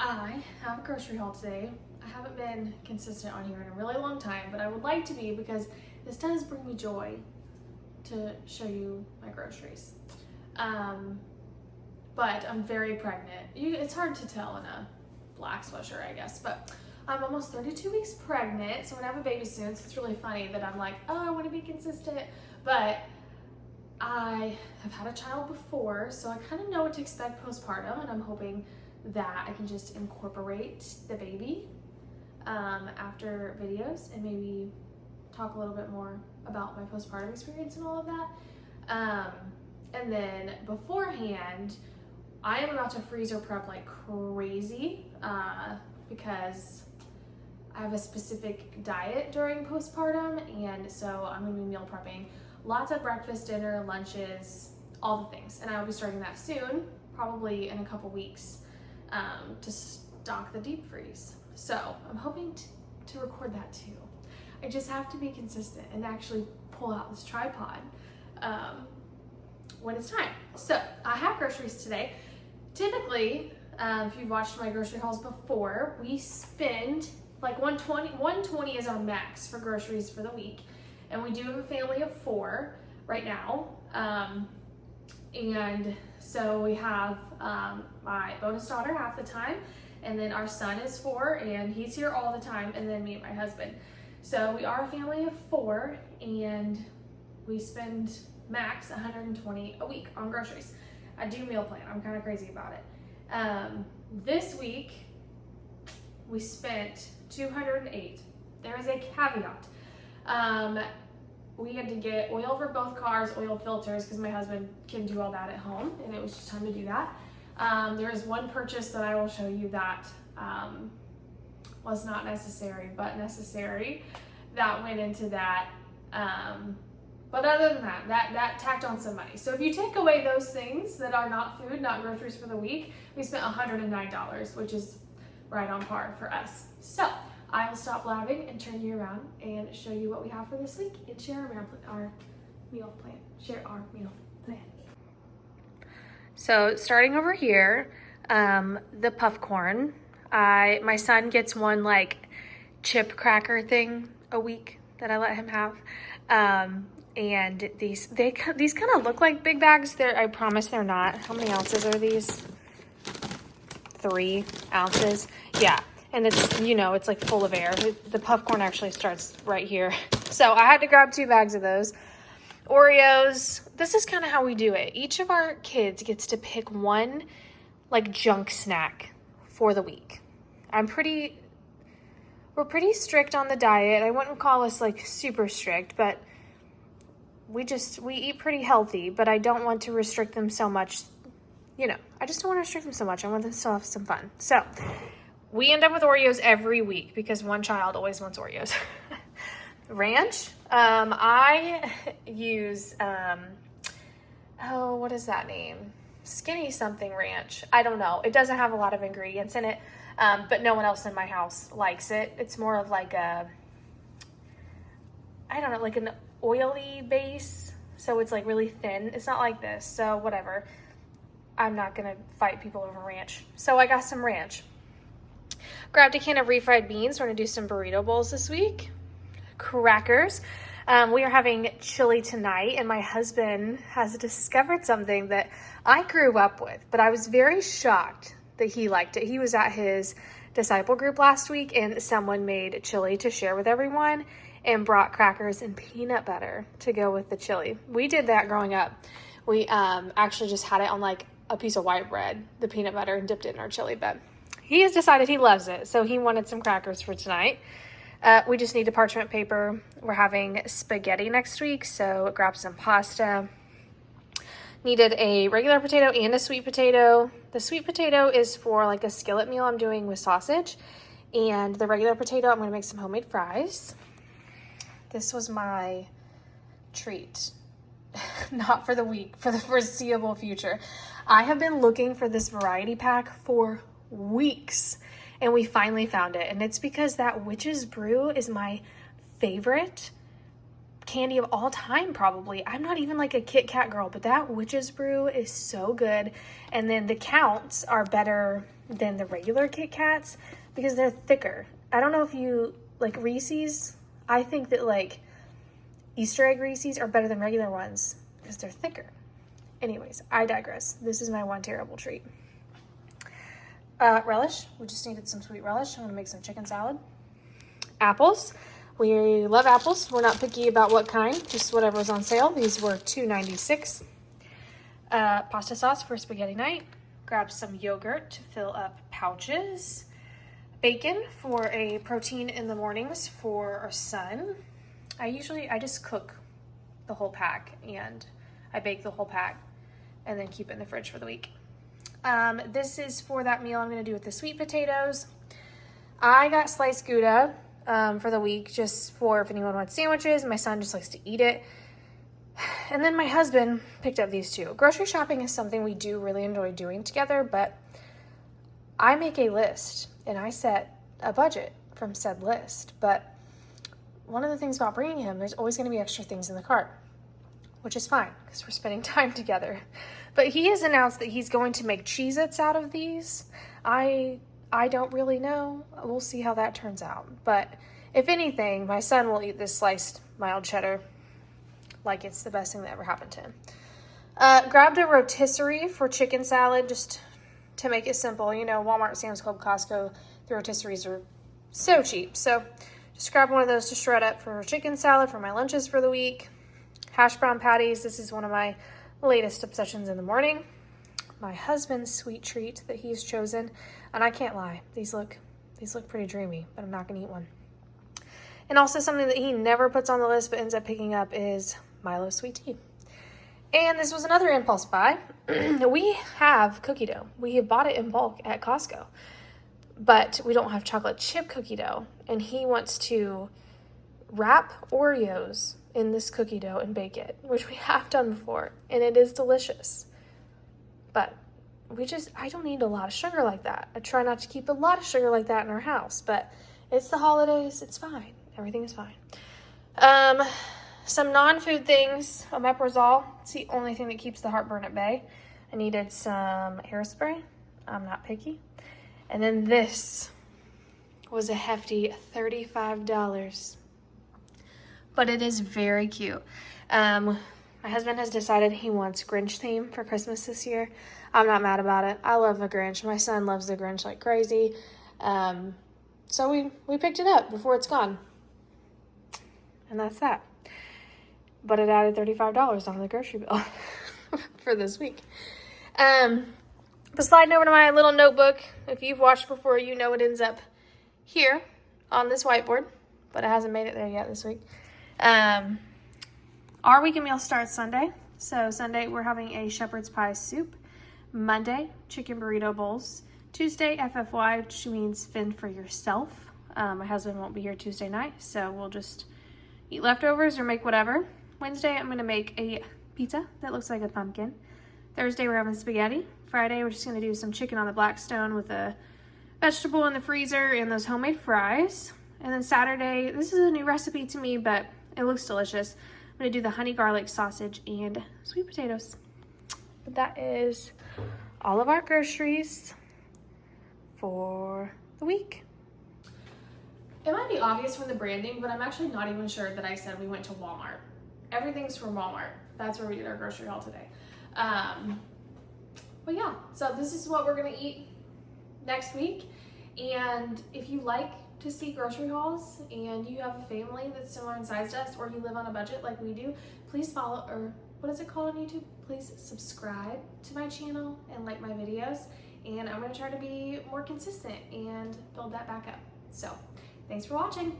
I have a grocery haul today. I haven't been consistent on here in a really long time, but I would like to be because this does bring me joy to show you my groceries. But I'm very pregnant. It's hard to tell in a black sweatshirt, I guess, but I'm almost 32 weeks pregnant, so I'm gonna have a baby soon, so it's really funny that I'm like, oh, I wanna be consistent, but I have had a child before, so I kind of know what to expect postpartum, and I'm hoping that I can just incorporate the baby after videos and maybe talk a little bit more about my postpartum experience and all of that. And then beforehand, I am about to freezer prep like crazy because I have a specific diet during postpartum, and so I'm gonna be meal prepping lots of breakfast, dinner, lunches, all the things. And I'll be starting that soon, probably in a couple weeks, to stock the deep freeze. So I'm hoping to record that too. I just have to be consistent and actually pull out this tripod when it's time. So I have groceries today. Typically, if you've watched my grocery hauls before, we spend like $120 is our max for groceries for the week. And we do have a family of 4 right now. And so we have my bonus daughter half the time, and then our son is 4 and he's here all the time, and then me and my husband. So we are a family of 4 and we spend max $120 a week on groceries. I do meal plan, I'm kind of crazy about it. This week we spent $208. There is a caveat. We had to get oil for both cars, oil filters, because my husband can do all that at home, and it was just time to do that. There is one purchase that I will show you that was not necessary, but necessary, that went into that. But other than that tacked on some money. So if you take away those things that are not food, not groceries for the week, we spent $109, which is right on par for us. So I will stop blabbing and turn you around and show you what we have for this week and share our meal plan. Share our meal plan. So starting over here, the puff corn. My son gets one like chip cracker thing a week that I let him have. And these kind of look like big bags. I promise they're not. How many ounces are these? 3 ounces. Yeah. And it's, it's like full of air. The puff corn actually starts right here. So I had to grab 2 bags of those. Oreos. This is kind of how we do it. Each of our kids gets to pick one like junk snack for the week. We're pretty strict on the diet. I wouldn't call us like super strict, but we eat pretty healthy, but I don't want to restrict them so much. I just don't want to restrict them so much. I want them to still have some fun. So we end up with Oreos every week because one child always wants Oreos. Ranch. I use, what is that name? Skinny something ranch. I don't know. It doesn't have a lot of ingredients in it, but no one else in my house likes it. It's more of like like an oily base. So it's like really thin. It's not like this. So whatever. I'm not going to fight people over ranch. So I got some ranch. Grabbed a can of refried beans. We're going to do some burrito bowls this week. Crackers. We are having chili tonight, and my husband has discovered something that I grew up with, but I was very shocked that he liked it. He was at his disciple group last week, and someone made chili to share with everyone and brought crackers and peanut butter to go with the chili. We did that growing up. We actually just had it on like a piece of white bread, the peanut butter, and dipped it in our chili, but he has decided he loves it, so he wanted some crackers for tonight. We just need a parchment paper. We're having spaghetti next week, so grab some pasta. Needed a regular potato and a sweet potato. The sweet potato is for like a skillet meal I'm doing with sausage, and the regular potato, I'm gonna make some homemade fries. This was my treat, not for the week, for the foreseeable future. I have been looking for this variety pack for weeks, and we finally found it, and it's because that Witch's Brew is my favorite candy of all time, probably. I'm not even like a Kit Kat girl, but that Witch's Brew is so good. And then the counts are better than the regular Kit Kats because they're thicker. I don't know if you like Reese's. I think that like Easter egg Reese's are better than regular ones because they're thicker. Anyways, I digress. This is my one terrible treat. Relish. We just needed some sweet relish. I'm gonna make some chicken salad. Apples. We love apples. We're not picky about what kind, just whatever's on sale. These were $2.96. Pasta sauce for spaghetti night. Grab some yogurt to fill up pouches. Bacon for a protein in the mornings for our son. I just cook the whole pack and I bake the whole pack and then keep it in the fridge for the week. This is for that meal I'm gonna do with the sweet potatoes. I got sliced Gouda for the week just for if anyone wants sandwiches. My son just likes to eat it. And then my husband picked up these two. Grocery shopping is something we do really enjoy doing together, but I make a list and I set a budget from said list. But one of the things about bringing him, there's always going to be extra things in the cart, which is fine because we're spending time together. But he has announced that he's going to make Cheez-Its out of these. I don't really know. We'll see how that turns out. But if anything, my son will eat this sliced mild cheddar like it's the best thing that ever happened to him. Grabbed a rotisserie for chicken salad just to make it simple. You know, Walmart, Sam's Club, Costco, the rotisseries are so cheap. So just grab one of those to shred up for chicken salad for my lunches for the week. Hash brown patties. This is one of my latest obsessions in the morning. My husband's sweet treat that he's chosen. And I can't lie, these look pretty dreamy, but I'm not gonna eat one. And also something that he never puts on the list but ends up picking up is Milo sweet tea. And this was another impulse buy. We have cookie dough. We have bought it in bulk at Costco, but we don't have chocolate chip cookie dough. And he wants to wrap Oreos in this cookie dough and bake it, which we have done before, and it is delicious. But I don't need a lot of sugar like that. I try not to keep a lot of sugar like that in our house, but it's the holidays, it's fine. Everything is fine. Some non-food things, omeprazole. It's the only thing that keeps the heartburn at bay. I needed some hairspray. I'm not picky. And then this was a hefty $35. But it is very cute. My husband has decided he wants Grinch theme for Christmas this year. I'm not mad about it. I love the Grinch. My son loves the Grinch like crazy. So we picked it up before it's gone. And that's that. But it added $35 on the grocery bill for this week. But sliding over to my little notebook, if you've watched before, you know it ends up here on this whiteboard, but it hasn't made it there yet this week. Our weekend meal starts Sunday. So Sunday, we're having a shepherd's pie soup. Monday, chicken burrito bowls. Tuesday, FFY, which means fend for yourself. My husband won't be here Tuesday night, so we'll just eat leftovers or make whatever. Wednesday, I'm gonna make a pizza that looks like a pumpkin. Thursday, we're having spaghetti. Friday, we're just gonna do some chicken on the Blackstone with a vegetable in the freezer and those homemade fries. And then Saturday, this is a new recipe to me, but it looks delicious. I'm gonna do the honey garlic sausage and sweet potatoes. But that is all of our groceries for the week. It might be obvious from the branding, but I'm actually not even sure that I said we went to Walmart. Everything's from Walmart. That's where we did our grocery haul today. But yeah, so this is what we're gonna eat next week. And if you like to see grocery hauls and you have a family that's similar in size to us, or you live on a budget like we do, please follow, or what is it called on YouTube? Please subscribe to my channel and like my videos. And I'm gonna try to be more consistent and build that back up. So thanks for watching.